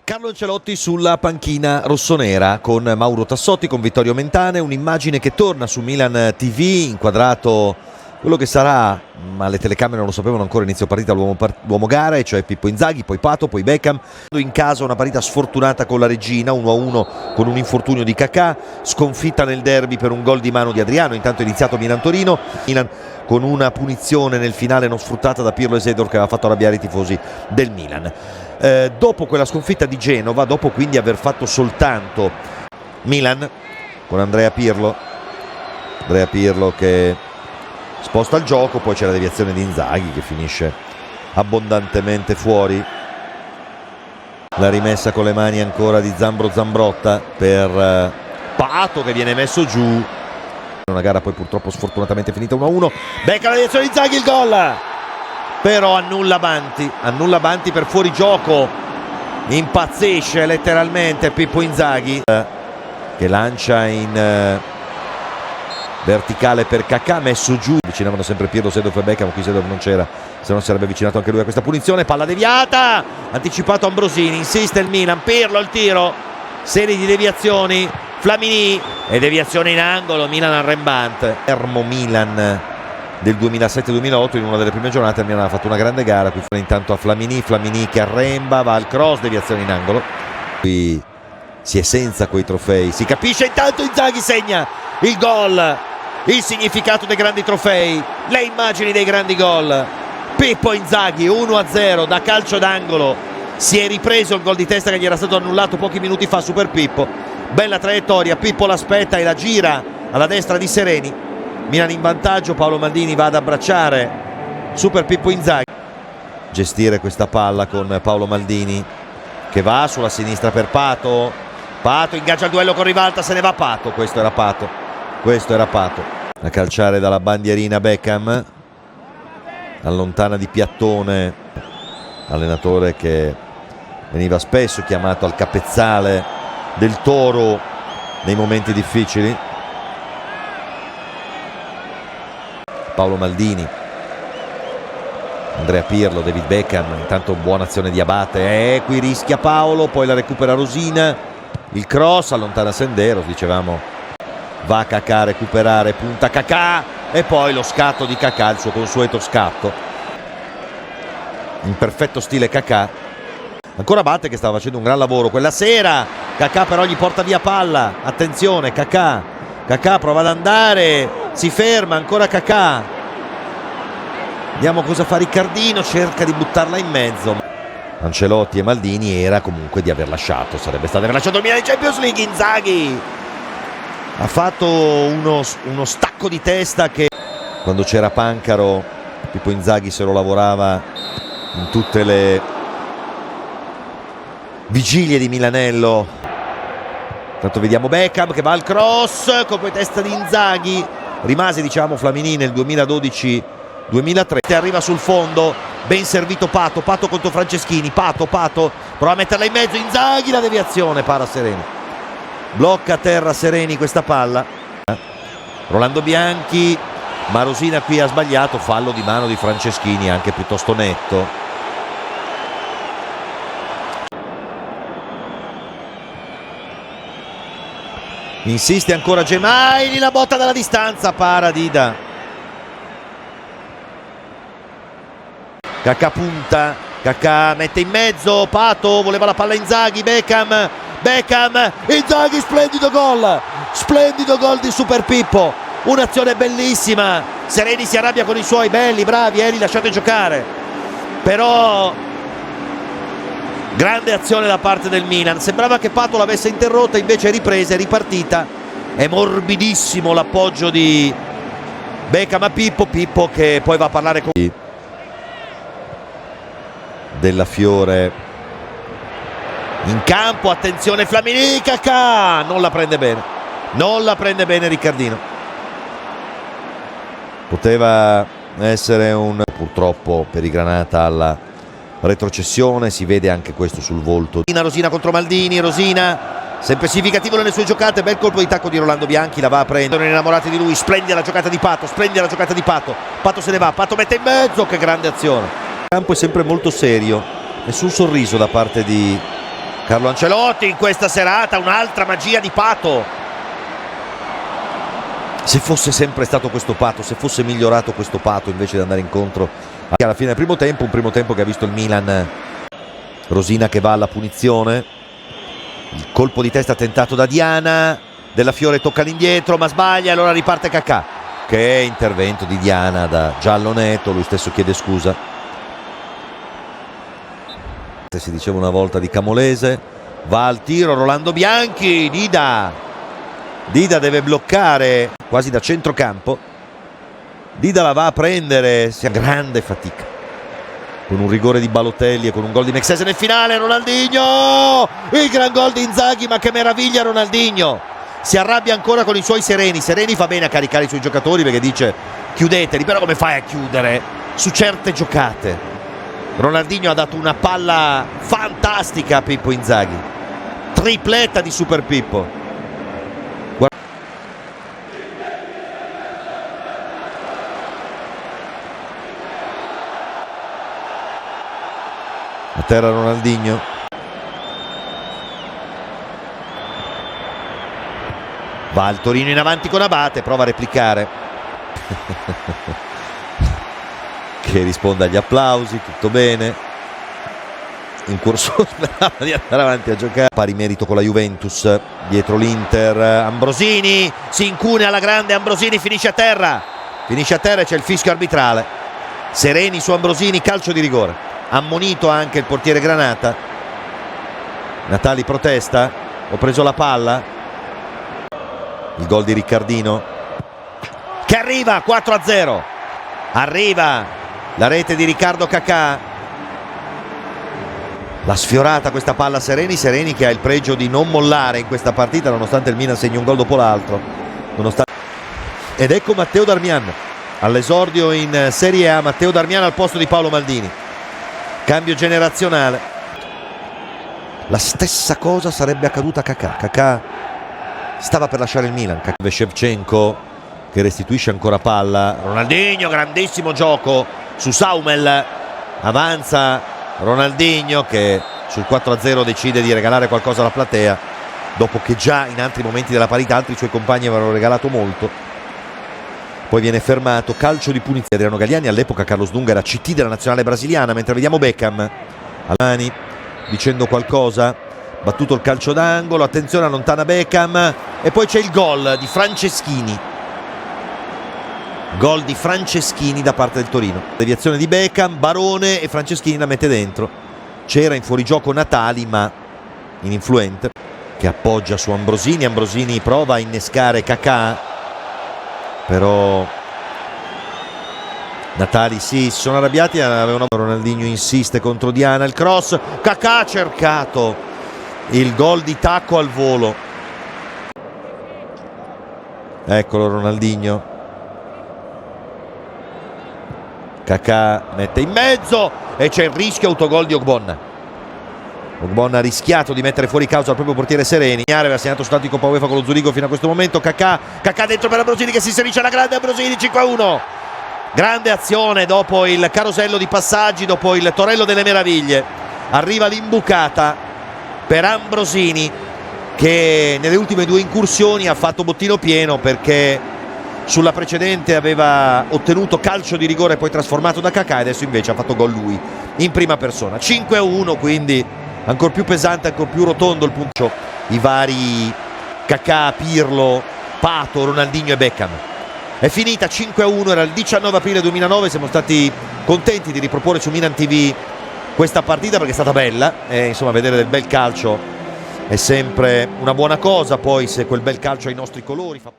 Carlo Ancelotti sulla panchina rossonera con Mauro Tassotti, con Vittorio Mentane, un'immagine che torna su Milan TV, inquadrato quello che sarà, ma le telecamere non lo sapevano ancora inizio partita, l'uomo gara, e cioè Pippo Inzaghi, poi Pato, poi Beckham. In casa una partita sfortunata con la Regina, 1-1 con un infortunio di Kakà, sconfitta nel derby per un gol di mano di Adriano. Intanto è iniziato Milan-Torino, Milan con una punizione nel finale non sfruttata da Pirlo Esedor, che aveva fatto arrabbiare i tifosi del Milan. Dopo quella sconfitta di Genova, dopo quindi aver fatto soltanto Milan con Andrea Pirlo che sposta il gioco, poi c'è la deviazione di Inzaghi che finisce abbondantemente fuori, la rimessa con le mani ancora di Zambrotta per Pato che viene messo giù. Una gara poi purtroppo sfortunatamente finita 1-1. Becca la deviazione di Inzaghi, il gol, però annulla Banti per fuorigioco. Impazzisce letteralmente Pippo Inzaghi che lancia in verticale per Kakà, messo giù. Avvicinavano sempre Pirlo, Seedorf e Beckham, qui Seedorf non c'era, se no sarebbe avvicinato anche lui a questa punizione. Palla deviata, anticipato Ambrosini, insiste il Milan, Pirlo il tiro, serie di deviazioni, Flamini e deviazione in angolo, Milan arrembante. Fermo Milan del 2007-2008, in una delle prime giornate il Milan ha fatto una grande gara, qui intanto a Flamini che arremba, va al cross, deviazione in angolo. Qui si è senza quei trofei, si capisce. Intanto Inzaghi segna il gol, il significato dei grandi trofei, le immagini dei grandi gol. Pippo Inzaghi 1-0 da calcio d'angolo, si è ripreso il gol di testa che gli era stato annullato pochi minuti fa. Super Pippo, bella traiettoria, Pippo l'aspetta e la gira alla destra di Sereni. Milan in vantaggio, Paolo Maldini va ad abbracciare Super Pippo Inzaghi, gestire questa palla con Paolo Maldini che va sulla sinistra per Pato ingaggia il duello con Rivalta, se ne va Pato, questo era Pato, a calciare dalla bandierina Beckham, allontana di Piattone, allenatore che veniva spesso chiamato al capezzale del Toro nei momenti difficili. Paolo Maldini, Andrea Pirlo, David Beckham, intanto buona azione di Abate, qui rischia Paolo, poi la recupera Rosina, il cross allontana Senderos, dicevamo va Kakà a recuperare, punta Kakà e poi lo scatto di Kakà, il suo consueto scatto in perfetto stile Kakà. Ancora Abate che stava facendo un gran lavoro quella sera, Kakà però gli porta via palla, attenzione Kakà prova ad andare, si ferma, ancora Kakà, vediamo cosa fa Riccardino, cerca di buttarla in mezzo. Ancelotti e Maldini era comunque di aver lasciato, sarebbe stato aver lasciato il Milan in Champions League. Inzaghi ha fatto uno stacco di testa che quando c'era Pancaro Pippo Inzaghi se lo lavorava in tutte le vigilie di Milanello. Tanto vediamo Beckham che va al cross, colpo di testa di Inzaghi, rimase diciamo Flamini nel 2012-2013, arriva sul fondo, ben servito Pato contro Franceschini, Pato prova a metterla in mezzo, Inzaghi, la deviazione, para Sereni, blocca a terra Sereni questa palla, Rolando Bianchi, ma Rosina qui ha sbagliato, fallo di mano di Franceschini anche piuttosto netto. Insiste ancora Gemaili, la botta dalla distanza, para Dida. Kakà punta, Kakà mette in mezzo, Pato voleva la palla Inzaghi, Beckham, Inzaghi, splendido gol di Super Pippo, un'azione bellissima. Sereni si arrabbia con i suoi, belli, bravi, li lasciate giocare, però grande azione da parte del Milan, sembrava che Pato l'avesse interrotta, invece è ripresa, è ripartita, è morbidissimo l'appoggio di Beckham a Pippo che poi va a parlare con Della Fiore in campo, attenzione Flamini, Kakà non la prende bene Riccardino, poteva essere purtroppo per i Granata alla retrocessione, si vede anche questo sul volto. Rosina contro Maldini, Rosina sempre significativo nelle sue giocate, bel colpo di tacco di Rolando Bianchi, la va a prendere, sono innamorati di lui, splendida la giocata di Pato, Pato se ne va, Pato mette in mezzo, che grande azione. Il campo è sempre molto serio, nessun sorriso da parte di Carlo Ancelotti in questa serata, un'altra magia di Pato. Se fosse sempre stato questo Pato, se fosse migliorato questo Pato invece di andare incontro alla fine del primo tempo, un primo tempo che ha visto il Milan. Rosina che va alla punizione, il colpo di testa tentato da Diana, Della Fiore tocca all'indietro ma sbaglia, allora riparte Cacà. Che intervento di Diana da giallo netto, lui stesso chiede scusa. Si diceva una volta di Camolese, va al tiro Rolando Bianchi, Dida deve bloccare quasi da centrocampo, Dida la va a prendere, si ha grande fatica con un rigore di Balotelli e con un gol di Mexese nel finale. Ronaldinho, il gran gol di Inzaghi, ma che meraviglia Ronaldinho, si arrabbia ancora con i suoi Sereni fa bene a caricare i suoi giocatori perché dice chiudeteli, però come fai a chiudere su certe giocate? Ronaldinho ha dato una palla fantastica a Pippo Inzaghi, tripletta di Super Pippo. A terra Ronaldinho, va il Torino in avanti con Abate, prova a replicare che risponde agli applausi, tutto bene. In corso sperava di andare avanti a giocare, pari merito con la Juventus, dietro l'Inter. Ambrosini si incunea alla grande, Ambrosini finisce a terra e c'è il fischio arbitrale. Sereni su Ambrosini, calcio di rigore, ammonito anche il portiere Granata. Natali protesta, ho preso la palla. Il gol di Riccardino che arriva 4-0, arriva la rete di Riccardo Cacà, la sfiorata questa palla Sereni che ha il pregio di non mollare in questa partita nonostante il Milan segni un gol dopo l'altro, ed ecco Matteo Darmian all'esordio in Serie A. Matteo Darmian al posto di Paolo Maldini, cambio generazionale. La stessa cosa sarebbe accaduta a Cacà. Cacà stava per lasciare il Milan. Shevchenko che restituisce ancora palla. Ronaldinho, grandissimo gioco su Saumel, avanza Ronaldinho che sul 4-0 decide di regalare qualcosa alla platea dopo che già in altri momenti della parità altri suoi compagni avevano regalato molto. Poi viene fermato, calcio di punizione. Adriano Galliani, all'epoca Carlos Dunga era CT della nazionale brasiliana, mentre vediamo Beckham a mani dicendo qualcosa. Battuto il calcio d'angolo, attenzione, allontana Beckham e poi c'è il gol di Franceschini. Gol di Franceschini da parte del Torino. Deviazione di Beckham, Barone e Franceschini la mette dentro. C'era in fuorigioco Natali ma ininfluente, che appoggia su Ambrosini. Ambrosini prova a innescare Cacà, però Natali si sono arrabbiati, avevano... Ronaldinho insiste contro Diana, il cross, Cacà ha cercato il gol di tacco al volo. Eccolo Ronaldinho, Cacà mette in mezzo e c'è il rischio autogol di Ogbonna. Ogbonna ha rischiato di mettere fuori causa al proprio portiere Sereni. Aveva segnato soltanto in Coppa UEFA con lo Zurigo fino a questo momento. Cacà dentro per Ambrosini che si inserisce alla grande. Ambrosini 5-1, grande azione dopo il carosello di passaggi, dopo il Torello delle Meraviglie. Arriva l'imbucata per Ambrosini che nelle ultime due incursioni ha fatto bottino pieno perché sulla precedente aveva ottenuto calcio di rigore poi trasformato da Cacà e adesso invece ha fatto gol lui in prima persona. 5-1, quindi ancora più pesante, ancora più rotondo il punto. I vari Cacà, Pirlo, Pato, Ronaldinho e Beckham. È finita 5-1, era il 19 aprile 2009, siamo stati contenti di riproporre su Milan TV questa partita perché è stata bella e insomma vedere del bel calcio è sempre una buona cosa, poi se quel bel calcio ha i nostri colori fa